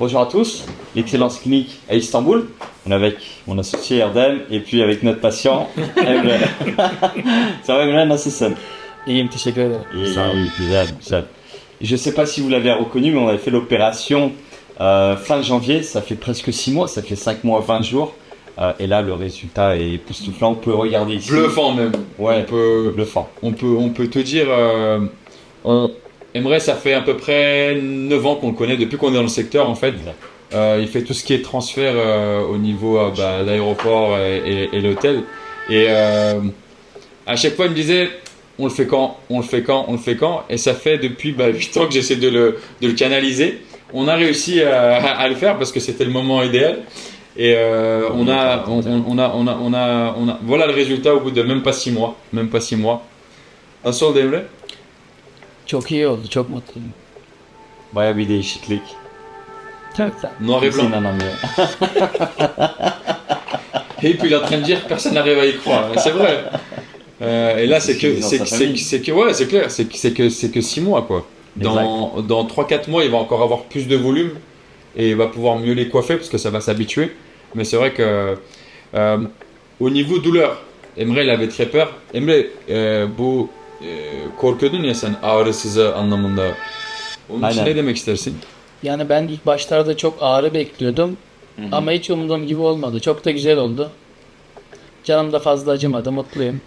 Bonjour à tous, l'Excellence Clinique à Istanbul. On est avec mon associé Erdem et puis avec notre patient Emre. Ça va Emre, nasılsın? İyiyim, teşekkür ederim. Oui, güzel, güzel. Je ne sais pas si vous l'avez reconnu, mais on avait fait l'opération fin janvier, ça fait presque 6 mois, ça fait 5 mois, 20 jours. Et là, le résultat est époustouflant. On peut regarder ici. Bluffant même. Ouais, Bluffant. On peut te dire, Emre, ça fait à peu près 9 ans qu'on le connaît, depuis qu'on est dans le secteur en fait. Il fait tout ce qui est transfert au niveau de l'aéroport et l'hôtel. Et à chaque fois, il me disait, on le fait quand, on le fait quand, on le fait quand. Et ça fait depuis 8 ans que j'essaie de le canaliser. On a réussi à le faire parce que c'était le moment idéal. Et voilà le résultat au bout de même pas 6 mois. Même pas 6 mois. Nasıl oldu Emre? Çok iyi oldu, çok mutluyum. Bayağı bir değişiklik. Çok da. Noir et Kimse blanc. inanamıyor. Et puis il est en train de dire que personne n'arrive à y croire. Et c'est vrai. Et là c'est que 6 mois quoi. Dans 3-4 mois il va encore avoir plus de volume et il va pouvoir mieux les coiffer parce que ça va s'habituer. Mais c'est vrai que au niveau douleur, Emre il avait très peur. Emre bu korkuyordun ya sen ağrısızı anlamında. Onun için Aynen. ne demek istersin? Yani ben ilk başlarda çok ağrı bekliyordum. Ama hiç umduğum gibi olmadı. Çok da güzel oldu. Canım da fazla acımadı, mutluyum.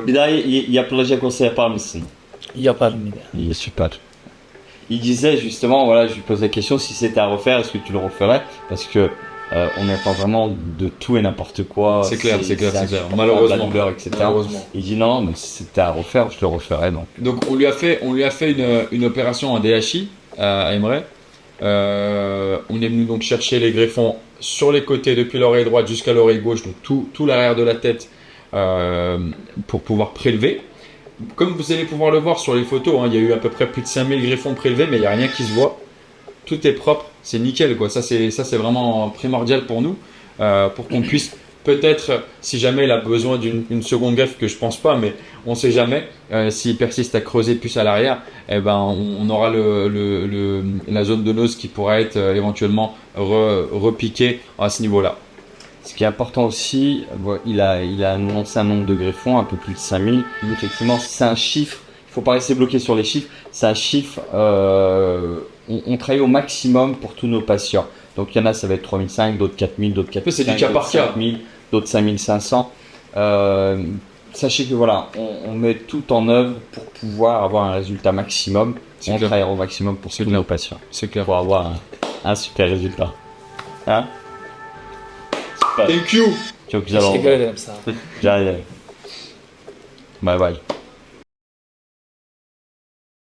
Bir daha yapılacak olsa yapar mısın? Yaparım bir de. Il est super. Il disait justement, voilà, je lui posais la question si c'était à refaire, est-ce que tu le referais? Parce que on entend vraiment de tout et n'importe quoi. C'est clair. insupportable, Malheureusement. la douleur, etc. Malheureusement. Il dit non, mais si c'était à refaire, je le referais. Donc. Donc on lui a fait une opération en DHI à Emre. On est venu donc chercher les greffons sur les côtés depuis l'oreille droite jusqu'à l'oreille gauche, donc tout l'arrière de la tête pour pouvoir prélever. Comme vous allez pouvoir le voir sur les photos, il y a eu à peu près plus de 5000 greffons prélevés, mais il n'y a rien qui se voit. Tout est propre, c'est nickel quoi. Ça c'est vraiment primordial pour nous, pour qu'on puisse peut-être, si jamais il a besoin d'une seconde greffe, que je pense pas, mais on sait jamais, s'il persiste à creuser plus à l'arrière, on aura la zone donneuse qui pourra être éventuellement repiquée à ce niveau-là. Ce qui est important aussi, il a annoncé un nombre de greffons, un peu plus de 5000. Effectivement, c'est un chiffre, il ne faut pas rester bloqué sur les chiffres, c'est un chiffre, on travaille au maximum pour tous nos patients. Donc il y en a, ça va être 3500, d'autres 4000, d'autres 4000, C'est du cas par cas. d'autres 5500. Sachez que voilà, on met tout en œuvre pour pouvoir avoir un résultat maximum. C'est On clair. travaille au maximum pour tous nos patients, C'est clair. pour avoir un super résultat. Hein? Super. Thank you. Çok güzel oldu. Teşekkür ederim, sağ ol. Rica ederim. Bay bay.